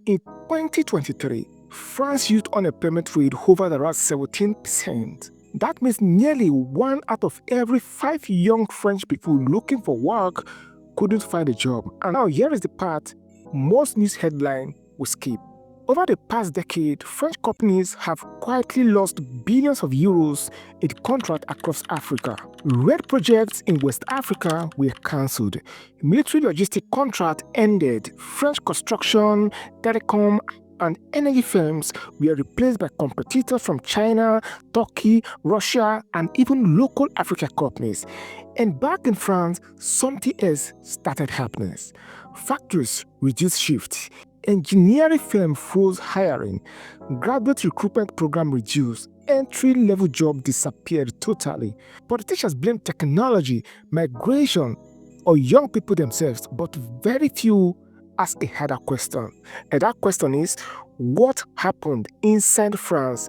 In 2023, France's youth unemployment rate hovered around 17%. That means nearly 1 out of every 5 young French people looking for work couldn't find a job. And now here is the part most news headlines will skip. Over the past decade, French companies have quietly lost billions of euros in contracts across Africa. Red projects in West Africa were cancelled. Military logistic contracts ended. French construction, telecom, and energy firms were replaced by competitors from China, Turkey, Russia, and even local African companies. And back in France, something else started happening. Factories reduced shifts. Engineering firms froze hiring. Graduate recruitment program reduced. Entry-level jobs disappeared totally. Politicians blame technology, migration, or young people themselves, but very few ask a harder question. And that question is, what happened inside France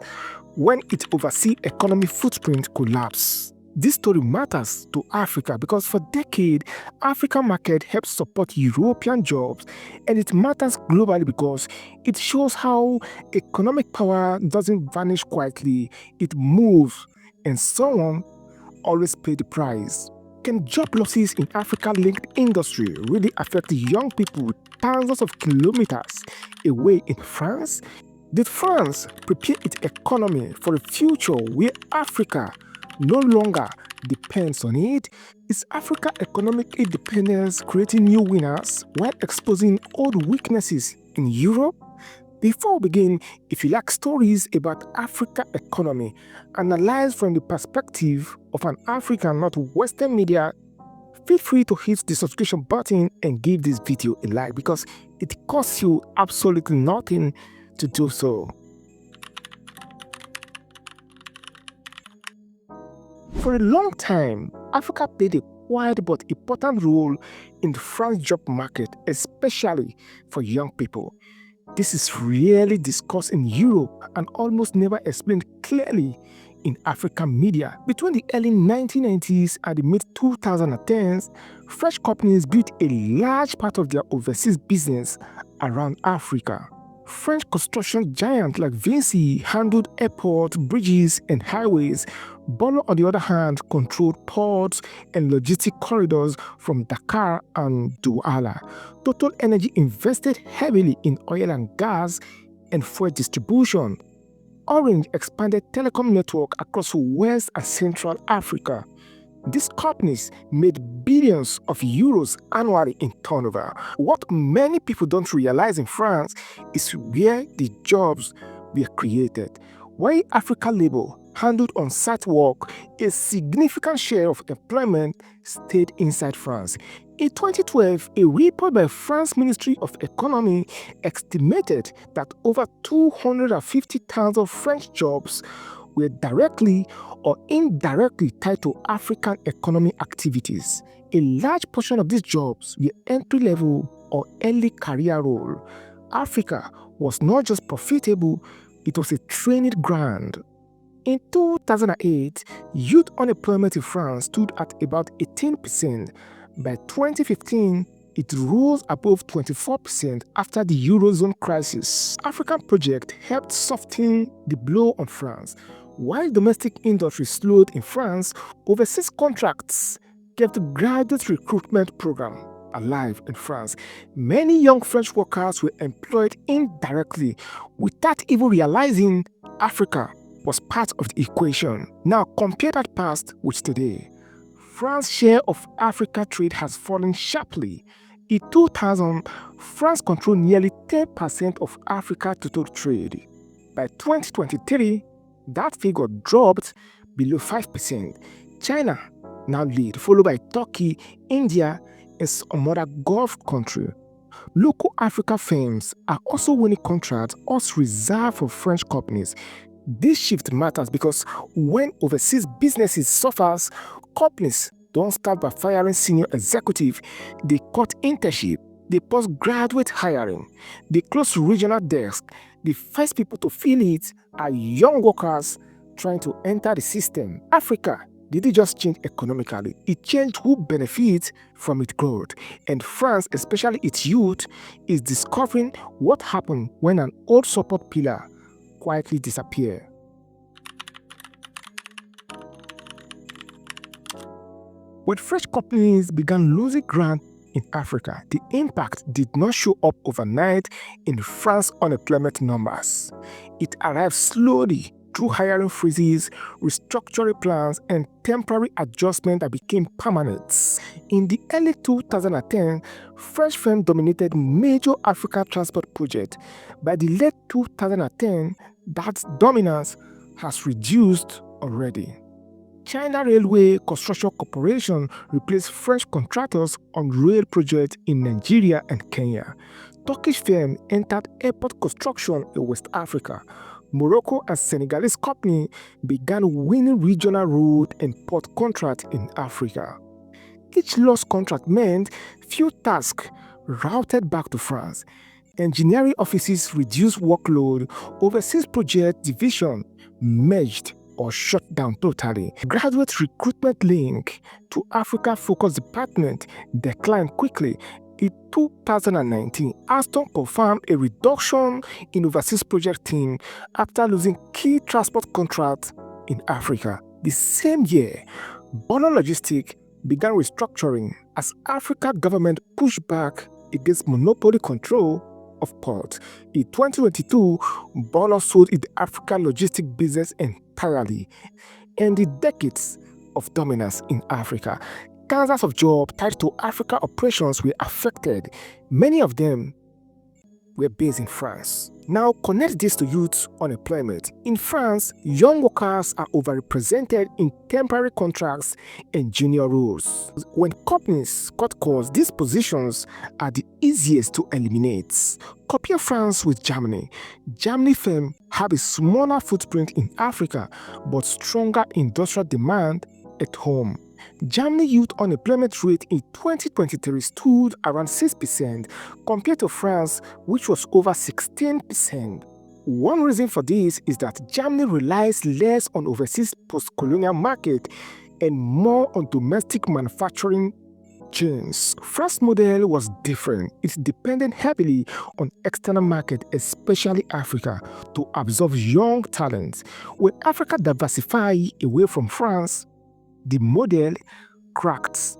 when its overseas economic footprint collapsed? This story matters to Africa because for decades, African market helps support European jobs, and it matters globally because it shows how economic power doesn't vanish quietly, it moves, and someone always pays the price. Can job losses in Africa-linked industry really affect young people thousands of kilometers away in France? Did France prepare its economy for a future where Africa no longer depends on it? Is Africa economic independence creating new winners while exposing old weaknesses in Europe? Before we begin, if you like stories about Africa economy analyzed from the perspective of an African, not Western media, feel free to hit the subscription button and give this video a like because it costs you absolutely nothing to do so. For a long time, Africa played a quiet but important role in the French job market, especially for young people. This is rarely discussed in Europe and almost never explained clearly in African media. Between the early 1990s and the mid-2010s, French companies built a large part of their overseas business around Africa. French construction giants like Vinci handled airports, bridges, and highways. Bolo, on the other hand, controlled ports and logistic corridors from Dakar and Douala. Total Energy invested heavily in oil and gas and fuel distribution. Orange expanded telecom network across West and Central Africa. These companies made billions of euros annually in turnover. What many people don't realize in France is where the jobs were created. While Africa labor handled on-site work, a significant share of employment stayed inside France. In 2012, a report by France Ministry of Economy estimated that over 250,000 French jobs were directly or indirectly tied to African economic activities. A large portion of these jobs were entry-level or early career role. Africa was not just profitable, it was a training ground. In 2008, youth unemployment in France stood at about 18%. By 2015, it rose above 24% after the Eurozone crisis. African project helped soften the blow on France. While domestic industry slowed in France, overseas contracts kept the graduate recruitment program alive in France. Many young French workers were employed indirectly without even realizing Africa was part of the equation. Now compare that past with today. France's share of Africa trade has fallen sharply. In 2000, France controlled nearly 10% of Africa's total trade. By 2023, that figure dropped below 5%. China now lead, followed by Turkey, India, and some other Gulf countries. Local African firms are also winning contracts also reserved for French companies. This shift matters because when overseas businesses suffers, companies don't start by firing senior executives, they cut internship, they pause graduate hiring, they close regional desks. The first people to feel it are young workers trying to enter the system. Africa did it just change economically? It changed who benefits from its growth. And France, especially its youth, is discovering what happened when an old support pillar quietly disappeared. When French companies began losing ground in Africa, the impact did not show up overnight in France's unemployment numbers. It arrived slowly through hiring freezes, restructuring plans, and temporary adjustments that became permanent. In the early 2010, French firms dominated major African transport projects. By the late 2010, that dominance has reduced already. China Railway Construction Corporation replaced French contractors on rail projects in Nigeria and Kenya. Turkish firms entered airport construction in West Africa. Morocco and Senegalese companies began winning regional road and port contracts in Africa. Each lost contract meant few tasks routed back to France. Engineering offices reduced workload, overseas project division merged or shut down totally. Graduate recruitment link to Africa-focused department declined quickly. In 2019, Aston confirmed a reduction in overseas project team after losing key transport contracts in Africa. The same year, Bono Logistics began restructuring as Africa government pushed back against monopoly control of ports. In 2022, Bono sold the African logistics business entirely. And the decades of dominance in Africa, thousands of jobs tied to Africa operations were affected. Many of them were based in France. Now connect this to youth unemployment. In France, young workers are overrepresented in temporary contracts and junior roles. When companies cut costs, these positions are the easiest to eliminate. Compare France with Germany. Germany firms have a smaller footprint in Africa, but stronger industrial demand at home. Germany youth unemployment rate in 2023 stood around 6% compared to France, which was over 16%. One reason for this is that Germany relies less on overseas post-colonial market and more on domestic manufacturing chains. France's model was different. It depended heavily on external market, especially Africa, to absorb young talents. When Africa diversified away from France, the model cracked.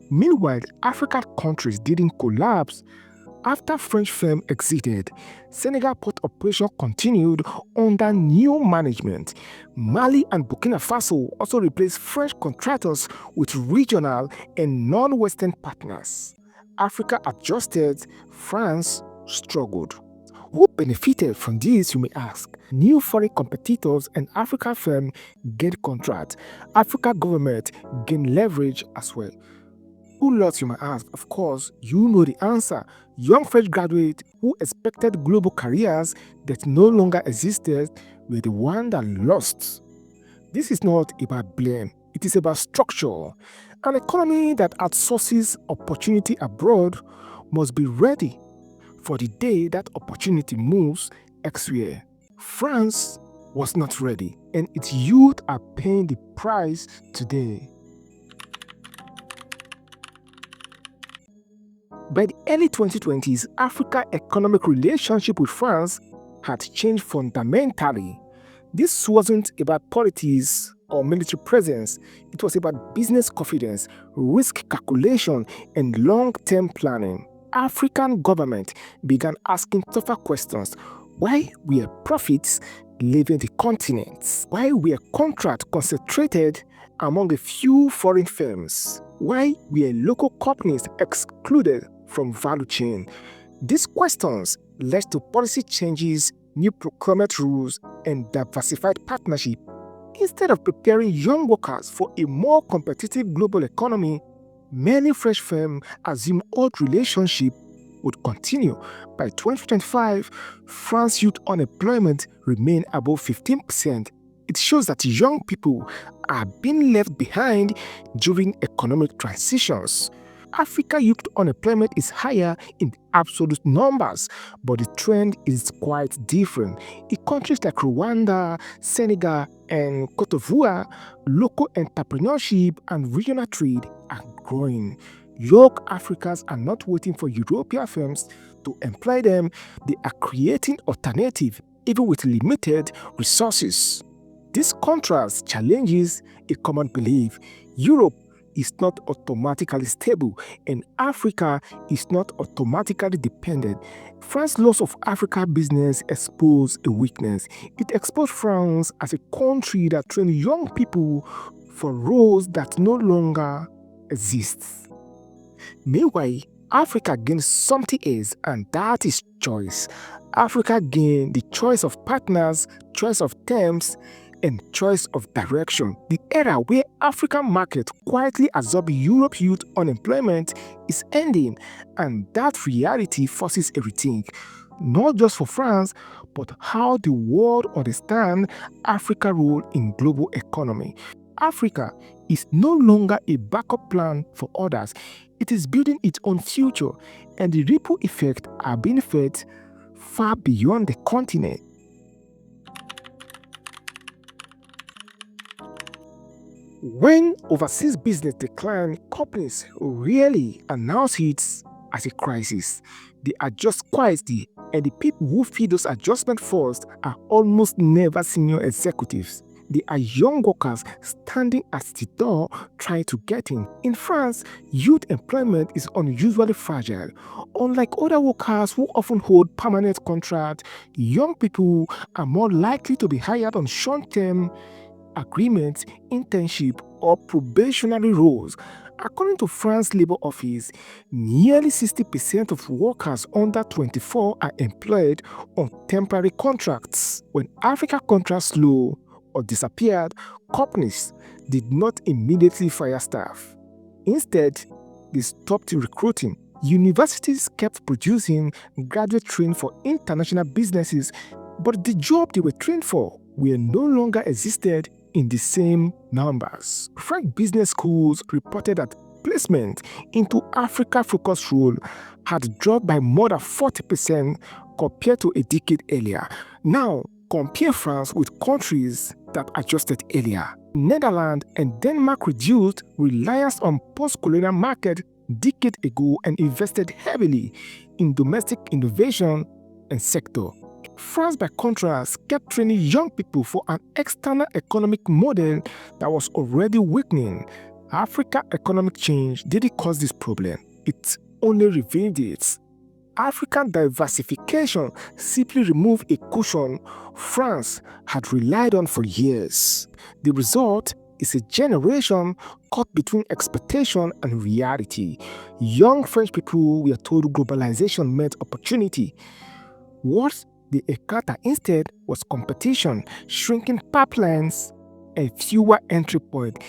Meanwhile, African countries didn't collapse. After French firms exited, Senegal port operation continued under new management. Mali and Burkina Faso also replaced French contractors with regional and non-Western partners. Africa adjusted, France struggled. Who benefited from this, you may ask? New foreign competitors and African firms gained contracts. African government gained leverage as well. Who lost, you might ask? Of course, you know the answer. Young fresh graduates who expected global careers that no longer existed were the ones that lost. This is not about blame. It is about structure. An economy that outsources opportunity abroad must be ready for the day that opportunity moves elsewhere. France was not ready, and its youth are paying the price today. By the early 2020s, Africa's economic relationship with France had changed fundamentally. This wasn't about politics or military presence. It was about business confidence, risk calculation, and long-term planning. African governments began asking tougher questions. Why were profits leaving the continent? Why were contracts concentrated among a few foreign firms? Why were local companies excluded from value chain? These questions led to policy changes, new procurement rules, and diversified partnership. Instead of preparing young workers for a more competitive global economy, many fresh firms assumed old relationships would continue. By 2025, France's youth unemployment remained above 15%. It shows that young people are being left behind during economic transitions. Africa youth unemployment is higher in absolute numbers, but the trend is quite different. In countries like Rwanda, Senegal, and Côte, local entrepreneurship and regional trade are growing. Young Africans are not waiting for European firms to employ them, they are creating alternatives even with limited resources. This contrast challenges a common belief. Europe is not automatically stable, and Africa is not automatically dependent. France's loss of Africa business exposed a weakness. It exposed France as a country that trained young people for roles that no longer exist. Meanwhile, Africa gained something else, and that is choice. Africa gained the choice of partners, choice of terms, and choice of direction. The era where African market quietly absorb Europe's youth unemployment is ending, and that reality forces a rethink, not just for France, but how the world understands Africa's role in global economy. Africa is no longer a backup plan for others. It is building its own future, and the ripple effects are being felt far beyond the continent. When overseas business decline, companies rarely announce it as a crisis. They adjust quietly, and the people who feel those adjustments first are almost never senior executives. They are young workers standing at the door trying to get in. In France, youth employment is unusually fragile. Unlike other workers who often hold permanent contracts, young people are more likely to be hired on short-term agreements, internship, or probationary roles. According to France Labor Office, nearly 60% of workers under 24 are employed on temporary contracts. When Africa contracts slow or disappeared, companies did not immediately fire staff. Instead, they stopped recruiting. Universities kept producing graduate trained for international businesses, but the job they were trained for were no longer existed in the same numbers. French business schools reported that placement into Africa-focused roles had dropped by more than 40% compared to a decade earlier. Now, compare France with countries that adjusted earlier. Netherlands and Denmark reduced reliance on post-colonial market decade ago and invested heavily in domestic innovation and sector. France, by contrast, kept training young people for an external economic model that was already weakening. Africa's economic change didn't cause this problem, it only revealed it. African diversification simply removed a cushion France had relied on for years. The result is a generation caught between expectation and reality. Young French people were told globalization meant opportunity. What they encountered instead was competition, shrinking pipelines, and fewer entry points.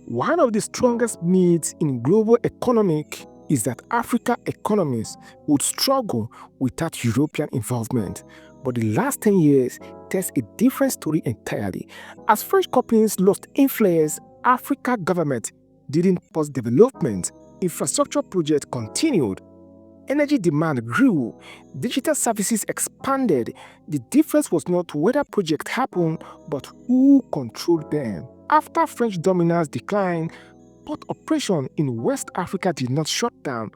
One of the strongest myths in global economic is that African economies would struggle without European involvement. But the last 10 years tells a different story entirely. As French companies lost influence, African government didn't pause development. Infrastructure projects continued. Energy demand grew. Digital services expanded. The difference was not whether projects happened, but who controlled them. After French dominance declined, port operations in West Africa did not shut down.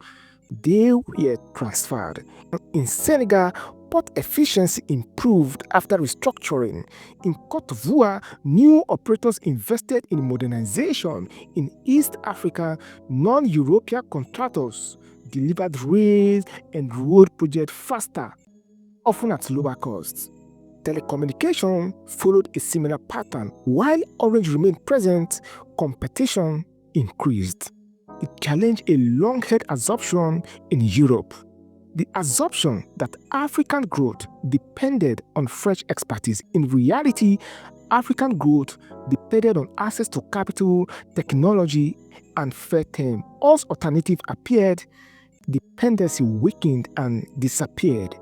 They were transferred. In Senegal, port efficiency improved after restructuring. In Côte, new operators invested in modernization. In East Africa, non-European contractors delivered rail and road projects faster, often at lower costs. Telecommunication followed a similar pattern. While Orange remained present, competition increased. It challenged a long-held assumption in Europe. The assumption that African growth depended on French expertise. In reality, African growth depended on access to capital, technology, and fair terms. As alternatives appeared, dependency weakened and disappeared.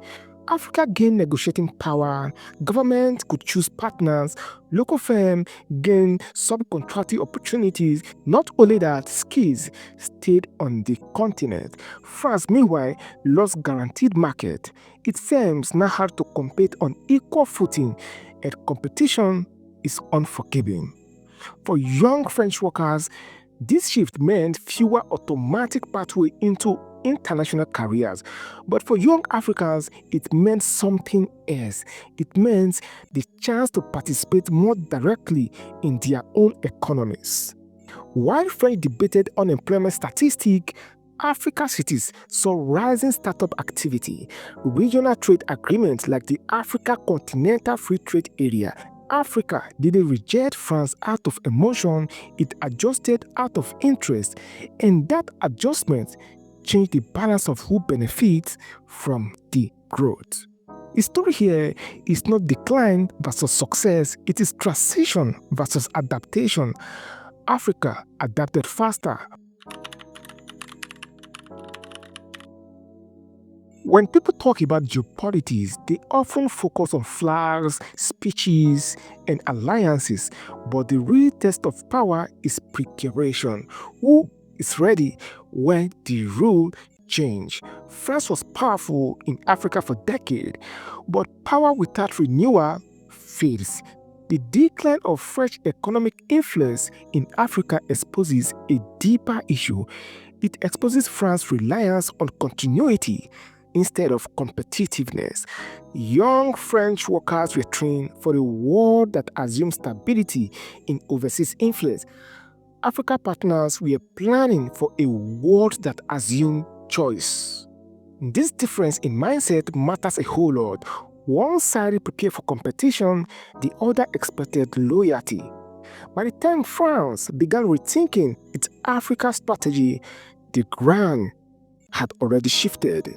Africa gained negotiating power, government could choose partners, local firms gained subcontracting opportunities. Not only that, skills stayed on the continent. France, meanwhile, lost guaranteed market. Its firms now had to compete on equal footing, and competition is unforgiving. For young French workers, this shift meant fewer automatic pathways into international careers. But for young Africans, it meant something else. It meant the chance to participate more directly in their own economies. While French debated unemployment statistics, Africa cities saw rising startup activity. Regional trade agreements like the Africa Continental Free Trade Area. Africa didn't reject France out of emotion, it adjusted out of interest, and that adjustment changed the balance of who benefits from the growth. The story here is not decline versus success, it is transition versus adaptation. Africa adapted faster. When people talk about geopolitics, they often focus on flags, speeches, and alliances, but the real test of power is preparation. Who is ready when the rule change? France was powerful in Africa for decades, but power without renewal fades. The decline of French economic influence in Africa exposes a deeper issue. It exposes France's reliance on continuity instead of competitiveness. Young French workers were trained for a world that assumed stability in overseas influence. Africa partners were planning for a world that assumed choice. This difference in mindset matters a whole lot. One side prepared for competition, the other expected loyalty. By the time France began rethinking its Africa strategy, the ground had already shifted.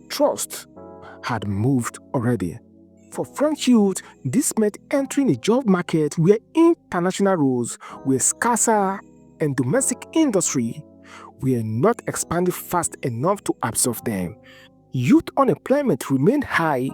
Trust had moved already. For French youth, this meant entering a job market where international roles were scarcer and domestic industry were not expanding fast enough to absorb them. Youth unemployment remained high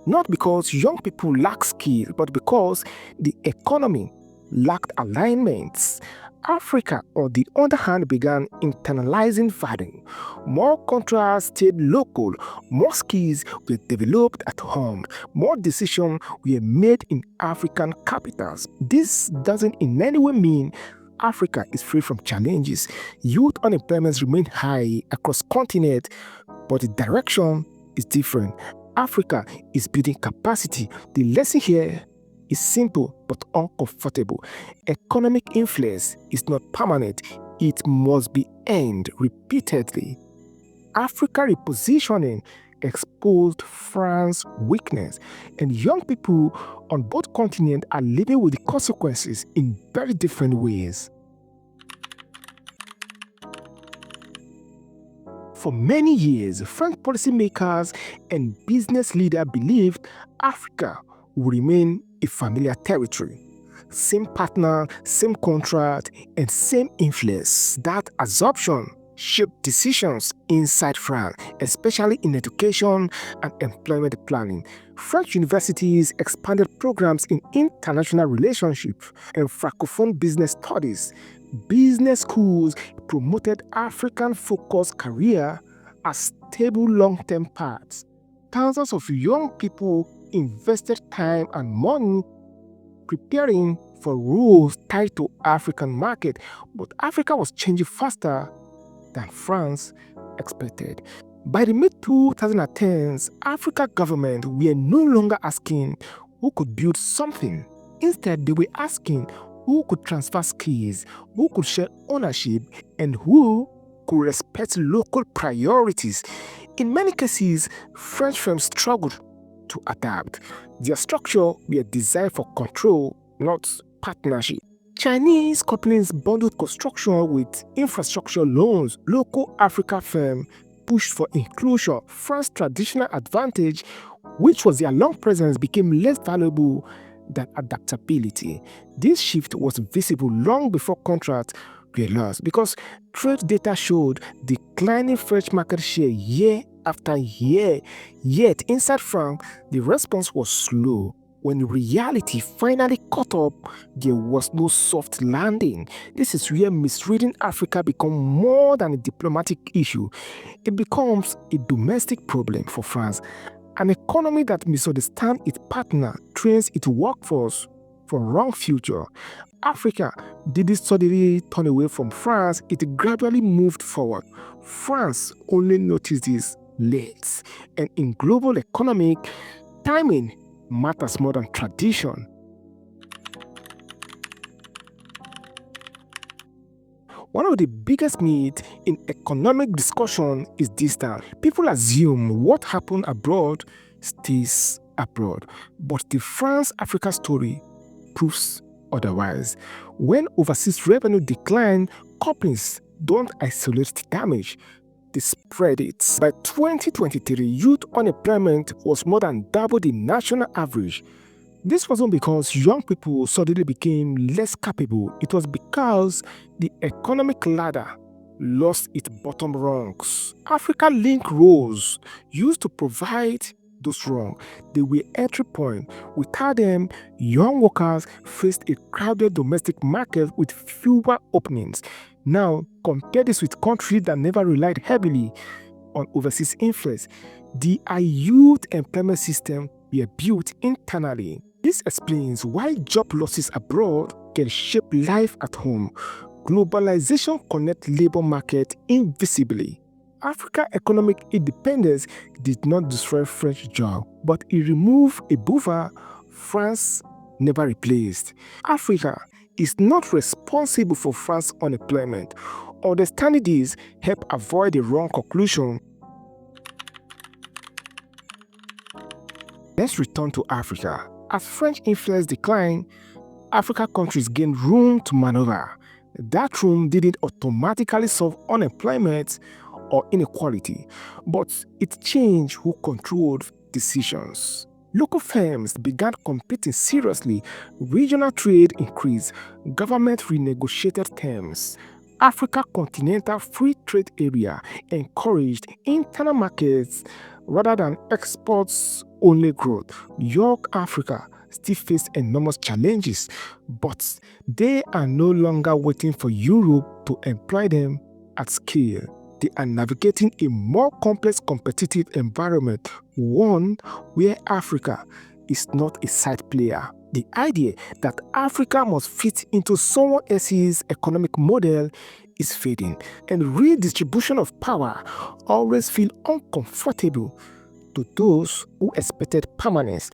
not because young people lacked skill, but because the economy lacked alignments. Africa, on the other hand, began internalizing value. More contracts stayed local, more skills were developed at home, more decisions were made in African capitals. This doesn't in any way mean Africa is free from challenges. Youth unemployment remains high across continent, but the direction is different. Africa is building capacity. The lesson here is simple but uncomfortable. Economic influence is not permanent, it must be earned repeatedly. Africa repositioning exposed France's weakness, and young people on both continents are living with the consequences in very different ways. For many years, French policymakers and business leaders believed Africa would remain a familiar territory. Same partner, same contract, and same influence. That assumption shaped decisions inside France, especially in education and employment planning. French universities expanded programs in international relationships and francophone business studies. Business schools promoted African-focused careers as stable long-term paths. Thousands of young people invested time and money preparing for roles tied to African market, but Africa was changing faster than France expected. By the mid-2010s, African governments were no longer asking who could build something. Instead, they were asking who could transfer skills, who could share ownership, and who could respect local priorities. In many cases, French firms struggled to adapt. Their structure were designed for control, not partnership. Chinese companies bundled construction with infrastructure loans. Local Africa firms pushed for inclusion. France's traditional advantage, which was their long presence, became less valuable than adaptability. This shift was visible long before contracts were lost because trade data showed declining French market share year after year. Yet, inside France, the response was slow. When reality finally caught up, there was no soft landing. This is where misreading Africa becomes more than a diplomatic issue. It becomes a domestic problem for France. An economy that misunderstands its partner trains its workforce for wrong future. Africa didn't suddenly turn away from France, it gradually moved forward. France only noticed this late. And in global economic, timing matters more than tradition. One of the biggest myths in economic discussion is this: that people assume what happened abroad stays abroad. But the France-Africa story proves otherwise. When overseas revenue decline, companies don't isolate the damage, they spread it. By 2023, youth unemployment was more than double the national average. This wasn't because young people suddenly became less capable, it was because the economic ladder lost its bottom rungs. Africa Link roles used to provide those rungs. They were entry point. Without them, young workers faced a crowded domestic market with fewer openings. Now, compare this with countries that never relied heavily on overseas influence. The youth employment system were built internally. This explains why job losses abroad can shape life at home. Globalization connects labor market invisibly. Africa's economic independence did not destroy French jobs, but it removed a buffer France never replaced. Africa is not responsible for France's unemployment. Understanding this helps avoid the wrong conclusion. Let's return to Africa. As French influence declined, African countries gained room to maneuver. That room didn't automatically solve unemployment or inequality, but it changed who controlled decisions. Local firms began competing seriously, regional trade increased, government renegotiated terms. Africa Continental Free Trade Area encouraged internal markets rather than exports-only growth. Young Africa still faced enormous challenges, but they are no longer waiting for Europe to employ them at scale. They are navigating a more complex competitive environment, one where Africa is not a side player. The idea that Africa must fit into someone else's economic model is fading, and redistribution of power always feels uncomfortable to those who expected permanence.